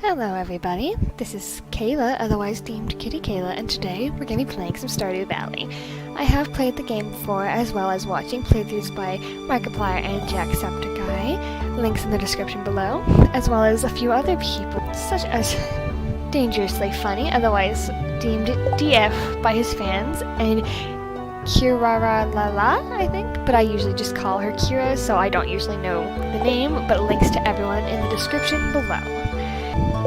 Hello everybody, this is Kayla, otherwise deemed Kitty Kayla, and today we're going to be playing some Stardew Valley. I have played the game before, as well as watching playthroughs by Markiplier and Jacksepticeye, links in the description below, as well as a few other people, such as Dangerously Funny, otherwise deemed DF by his fans, and Kirara Lala, I think, but I usually just call her Kira, so I don't usually know the name, but links to everyone in the description below.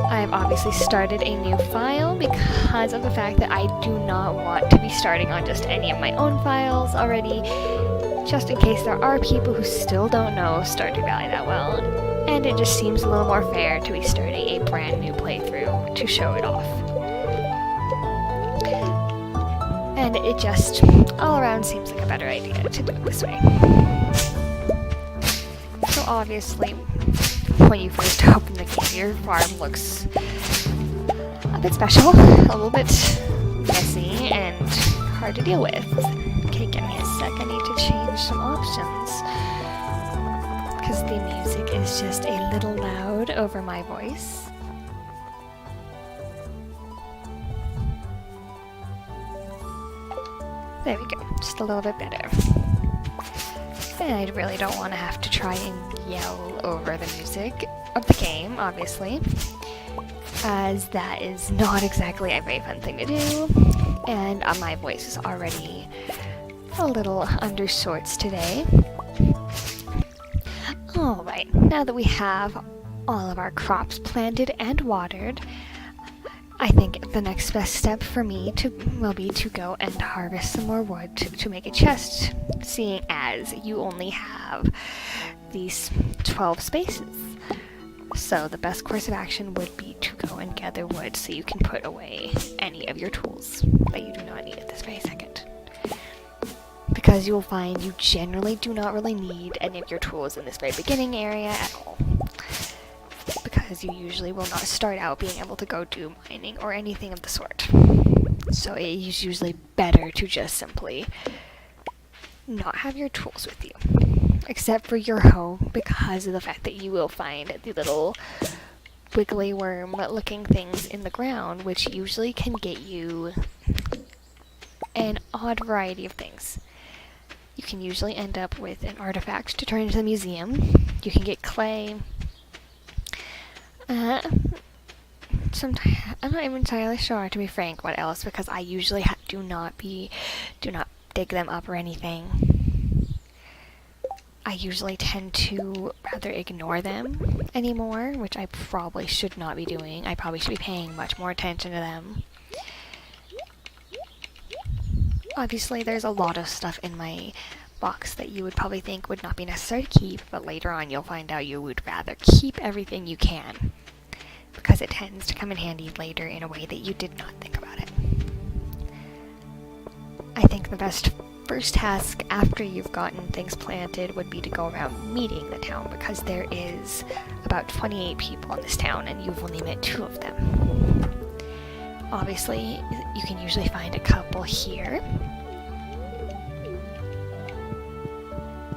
I have obviously started a new file because of the fact that I do not want to be starting on just any of my own files already, just in case there are people who still don't know Stardew Valley that well, and it just seems a little more fair to be starting a brand new playthrough to show it off. And it just all around seems like a better idea to do it this way. So obviously, when you first open the game, your farm looks a bit special, a little bit messy, and hard to deal with. Okay, give me a sec, I need to change some options, because the music is just a little loud over my voice. There we go, just a little bit better. And I really don't want to have to try and yell over the music of the game, obviously, as that is not exactly a very fun thing to do, and my voice is already a little under sorts today. Alright, now that we have all of our crops planted and watered, I think the next best step for me will be to go and harvest some more wood to make a chest, seeing as you only have these 12 spaces. So the best course of action would be to go and gather wood so you can put away any of your tools that you do not need at this very second. Because you will find you generally do not really need any of your tools in this very beginning area at all. Because you usually will not start out being able to go do mining or anything of the sort. So it is usually better to just simply not have your tools with you. Except for your hoe, because of the fact that you will find the little wiggly worm looking things in the ground, which usually can get you an odd variety of things. You can usually end up with an artifact to turn into the museum. You can get clay. Sometimes I'm not even entirely sure, to be frank, what else, because I usually do not dig them up or anything. I usually tend to rather ignore them anymore, which I probably should not be doing. I probably should be paying much more attention to them. Obviously, there's a lot of stuff in my box that you would probably think would not be necessary to keep, but later on you'll find out you would rather keep everything you can, because it tends to come in handy later in a way that you did not think about it. I think the best first task after you've gotten things planted would be to go around meeting the town, because there is about 28 people in this town and you've only met 2 of them. Obviously, you can usually find a couple here,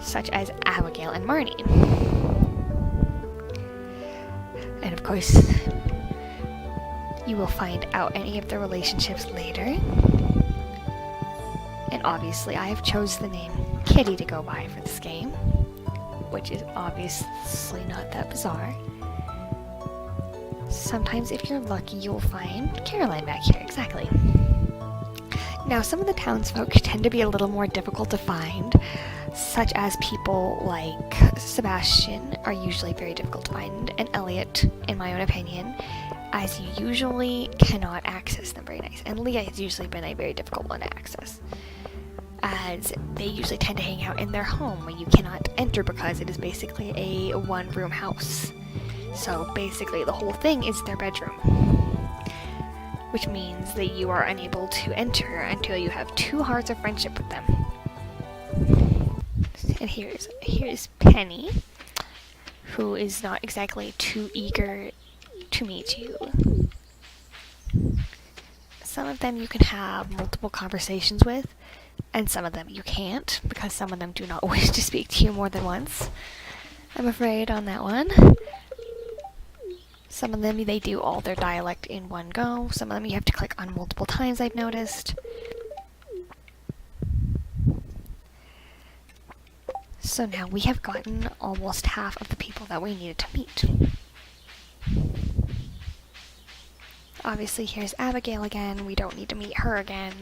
such as Abigail and Marnie. And of course, you will find out any of their relationships later. And obviously, I have chosen the name Kitty to go by for this game, which is obviously not that bizarre. Sometimes, if you're lucky, you will find Caroline back here, exactly. Now, some of the townsfolk tend to be a little more difficult to find, such as people like Sebastian are usually very difficult to find, and Elliot, in my own opinion, as you usually cannot access them very nice. And Leah has usually been a very difficult one to access, as they usually tend to hang out in their home where you cannot enter because it is basically a one-room house. So basically the whole thing is their bedroom, which means that you are unable to enter until you have 2 hearts of friendship with them. And here's Penny, who is not exactly too eager to meet you. Some of them you can have multiple conversations with, and some of them you can't, because some of them do not wish to speak to you more than once. I'm afraid on that one. Some of them, they do all their dialect in one go. Some of them you have to click on multiple times, I've noticed. So now we have gotten almost half of the people that we needed to meet. Obviously, here's Abigail again. We don't need to meet her again.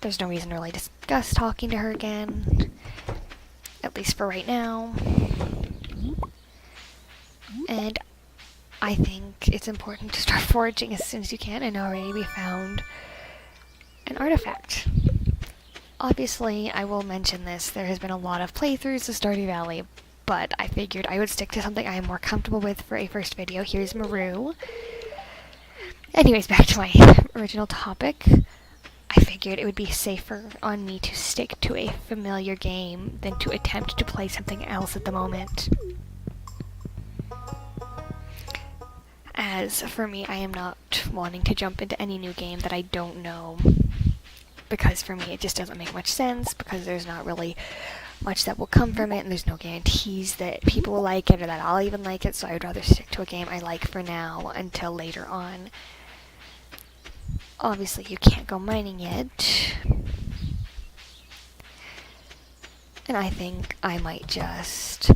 There's no reason to really discuss talking to her again. At least for right now. And I think it's important to start foraging as soon as you can, and already we found an artifact. Obviously, I will mention this, there has been a lot of playthroughs of Stardew Valley, but I figured I would stick to something I am more comfortable with for a first video. Here's Maru. Anyways, back to my original topic. I figured it would be safer on me to stick to a familiar game than to attempt to play something else at the moment. As for me, I am not wanting to jump into any new game that I don't know, because for me it just doesn't make much sense, because there's not really much that will come from it, and there's no guarantees that people will like it or that I'll even like it, so I would rather stick to a game I like for now until later on. Obviously, you can't go mining yet, and I think I might just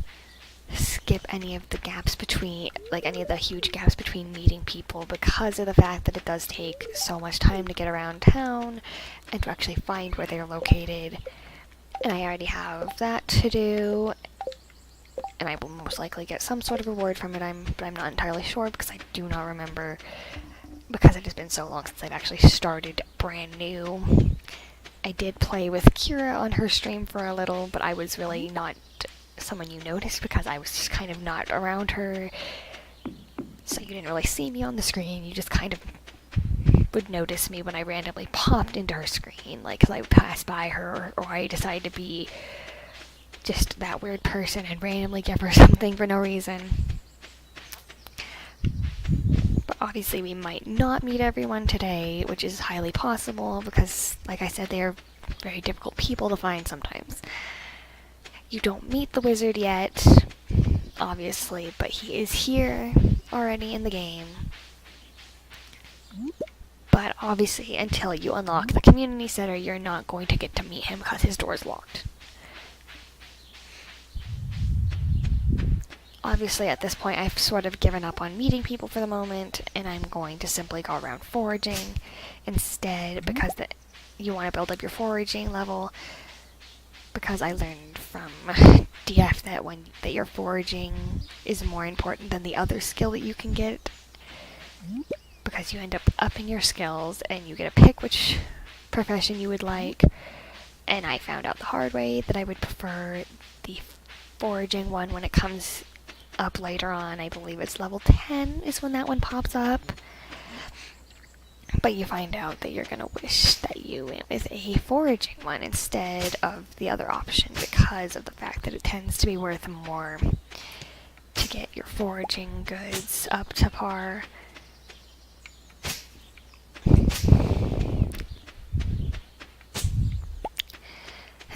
skip any of the gaps between, like any of the huge gaps between meeting people, because of the fact that it does take so much time to get around town and to actually find where they're located. And I already have that to do, and I will most likely get some sort of reward from it, but I'm not entirely sure, because I do not remember, because it has been so long since I've actually started brand new. I did play with Kira on her stream for a little, but I was really not someone you noticed because I was just kind of not around her, so you didn't really see me on the screen. You just kind of would notice me when I randomly popped into her screen, like, 'cause I would pass by her, or I decided to be just that weird person and randomly give her something for no reason. But obviously we might not meet everyone today, which is highly possible, because, like I said, they are very difficult people to find sometimes. You don't meet the wizard yet, obviously, but he is here already in the game. But obviously, until you unlock the community center, you're not going to get to meet him because his door is locked. Obviously, at this point, I've sort of given up on meeting people for the moment, and I'm going to simply go around foraging instead, because you want to build up your foraging level, because I learned from DF that your foraging is more important than the other skill that you can get, because you end up upping your skills, and you get to pick which profession you would like, and I found out the hard way that I would prefer the foraging one when it comes up later on. I believe it's level 10 is when that one pops up. But you find out that you're gonna wish that you went with a foraging one instead of the other option, because of the fact that it tends to be worth more to get your foraging goods up to par.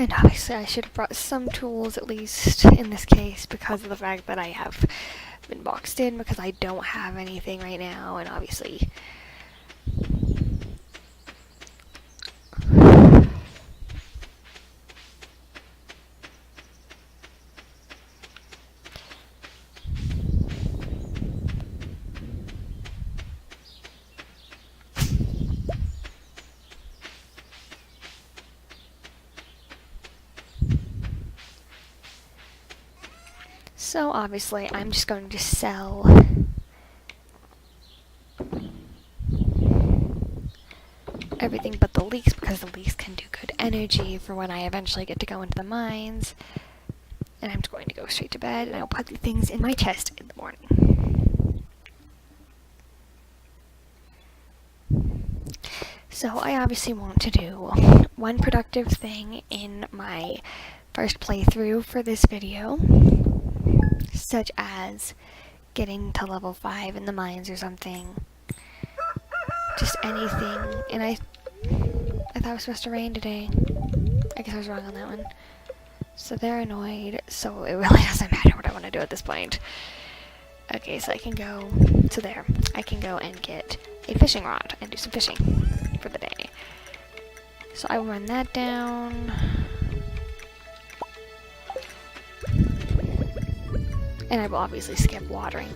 And obviously I should have brought some tools, at least in this case, because of the fact that I have been boxed in, because I don't have anything right now, and obviously so obviously I'm just going to sell everything but the leeks, because the leeks can do good energy for when I eventually get to go into the mines. And I'm just going to go straight to bed, and I'll put the things in my chest in the morning. So I obviously want to do one productive thing in my first playthrough for this video, such as getting to level 5 in the mines or something. Just anything. And I thought it was supposed to rain today. I guess I was wrong on that one. So they're annoyed, so it really doesn't matter what I want to do at this point. Okay, so I can go So there, I can go and get a fishing rod and do some fishing for the day. So I will run that down. And I will obviously skip watering.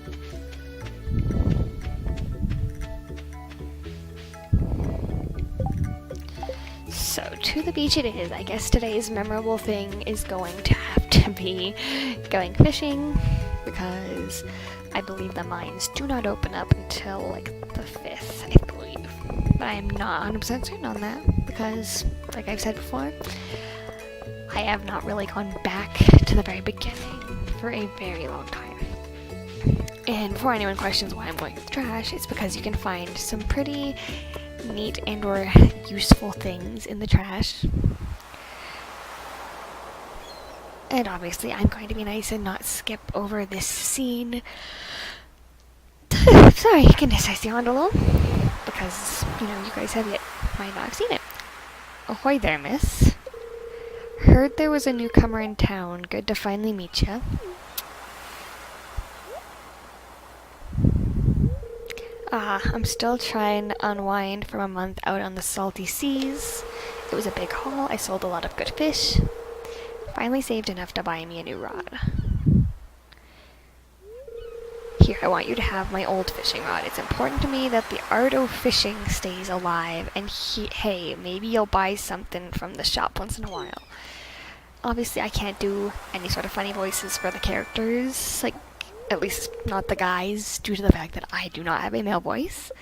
So, to the beach it is. I guess today's memorable thing is going to have to be going fishing, because I believe the mines do not open up until, like, the 5th, I believe. But I am not 100% certain on that, because, like I've said before, I have not really gone back to the very beginning for a very long time. And before anyone questions why I'm going to the trash, it's because you can find some pretty neat and or useful things in the trash. And obviously I'm going to be nice and not skip over this scene. Sorry, goodness, I yawned a little. Because, you know, you guys might not have seen it. Ahoy there, miss. Heard there was a newcomer in town. Good to finally meet ya. I'm still trying to unwind from a month out on the salty seas. It was a big haul. I sold a lot of good fish. Finally saved enough to buy me a new rod. Here, I want you to have my old fishing rod. It's important to me that the art of fishing stays alive, and hey, maybe you'll buy something from the shop once in a while. Obviously, I can't do any sort of funny voices for the characters, like, at least not the guys, due to the fact that I do not have a male voice.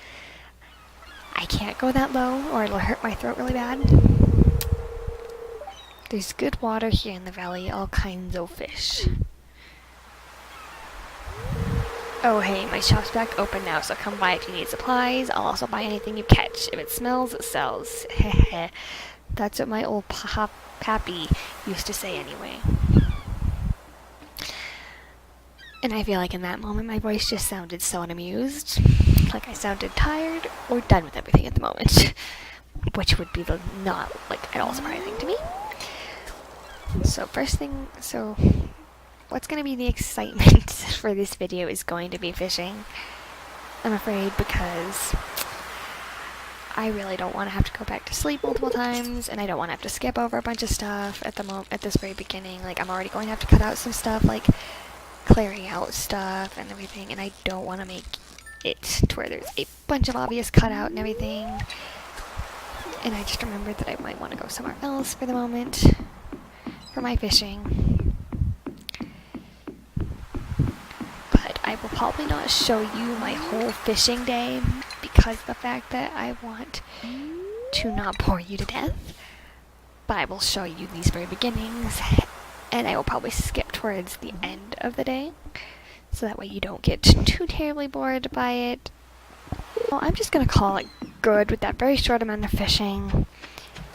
I can't go that low, or it'll hurt my throat really bad. There's good water here in the valley, all kinds of fish. Oh hey, my shop's back open now, so come by if you need supplies. I'll also buy anything you catch. If it smells, it sells. Heh. That's what my old pappy used to say anyway. And I feel like in that moment my voice just sounded so unamused. Like I sounded tired or done with everything at the moment. Which would be not, like, at all surprising to me. So what's going to be the excitement for this video is going to be fishing. I'm afraid, because I really don't want to have to go back to sleep multiple times, and I don't want to have to skip over a bunch of stuff at this very beginning. Like, I'm already going to have to cut out some stuff, like clearing out stuff and everything, and I don't want to make it to where there's a bunch of obvious cutout and everything. And I just remembered that I might want to go somewhere else for the moment for my fishing. But I will probably not show you my whole fishing day, because of the fact that I want to not bore you to death. But I will show you these very beginnings, and I will probably skip towards the end of the day, so that way you don't get too terribly bored by it. Well, I'm just gonna call it good with that very short amount of fishing,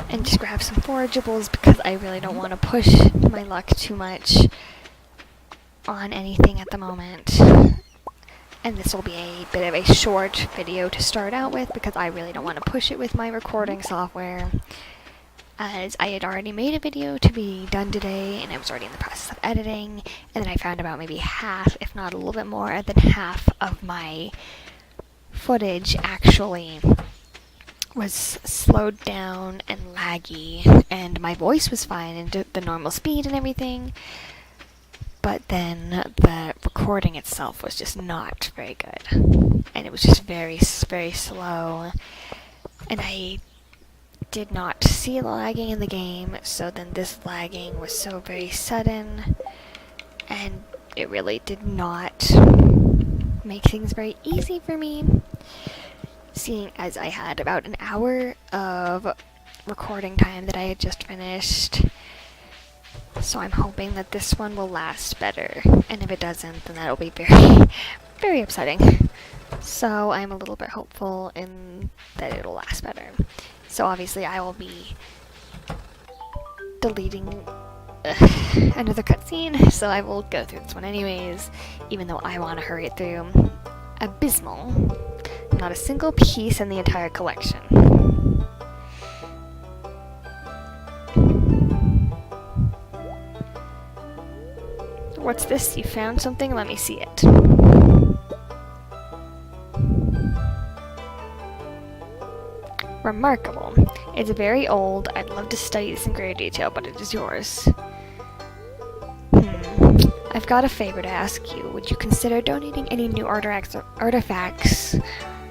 and just grab some forageables, because I really don't want to push my luck too much on anything at the moment. And this will be a bit of a short video to start out with, because I really don't want to push it with my recording software, as I had already made a video to be done today, and I was already in the process of editing, and then I found about maybe half, if not a little bit more than half of my footage actually was slowed down and laggy, and my voice was fine and the normal speed and everything, but then the recording itself was just not very good, and it was just very, very slow, and I did not see the lagging in the game, so then this lagging was so very sudden, and it really did not make things very easy for me, seeing as I had about an hour of recording time that I had just finished. So I'm hoping that this one will last better, and if it doesn't, then that'll be very, very upsetting. So I'm a little bit hopeful in that it'll last better. So obviously I will be deleting another cutscene, so I will go through this one anyways, even though I want to hurry it through. Abysmal. Not a single piece in the entire collection. What's this? You found something? Let me see it. Remarkable. It's very old. I'd love to study this in greater detail, but it is yours. I've got a favor to ask you. Would you consider donating any new artifacts,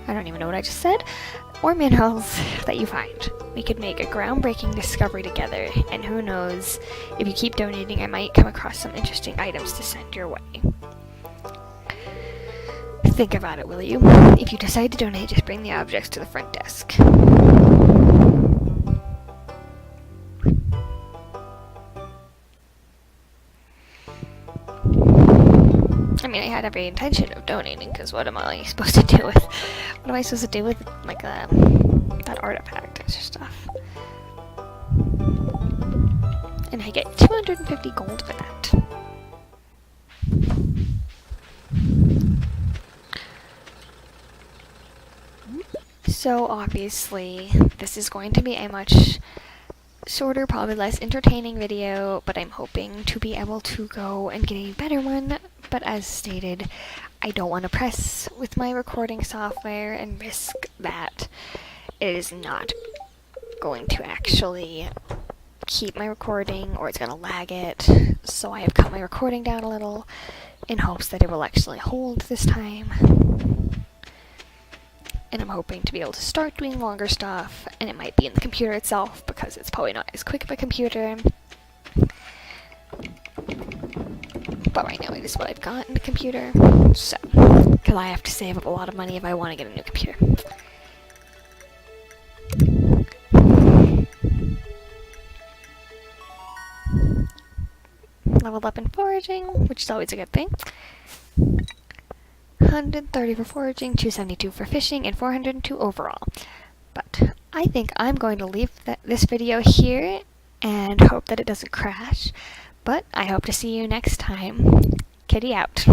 I don't even know what I just said, or minerals that you find? We could make a groundbreaking discovery together, and who knows, if you keep donating, I might come across some interesting items to send your way. Think about it, will you? If you decide to donate, just bring the objects to the front desk. I mean, I had every intention of donating, because what am I supposed to do with... What am I supposed to do with, like, that artifact and stuff? And I get 250 gold for that. So, obviously, this is going to be a much shorter, probably less entertaining video, but I'm hoping to be able to go and get a better one. But as stated, I don't want to press with my recording software and risk that it is not going to actually keep my recording, or it's going to lag it. So I have cut my recording down a little in hopes that it will actually hold this time. And I'm hoping to be able to start doing longer stuff, and it might be in the computer itself, because it's probably not as quick of a computer. But right now it is what I've got in the computer, so, because I have to save up a lot of money if I want to get a new computer. Leveled up in foraging, which is always a good thing. 130 for foraging, 272 for fishing, and 402 overall. But I think I'm going to leave this video here and hope that it doesn't crash. But I hope to see you next time. Kitty out.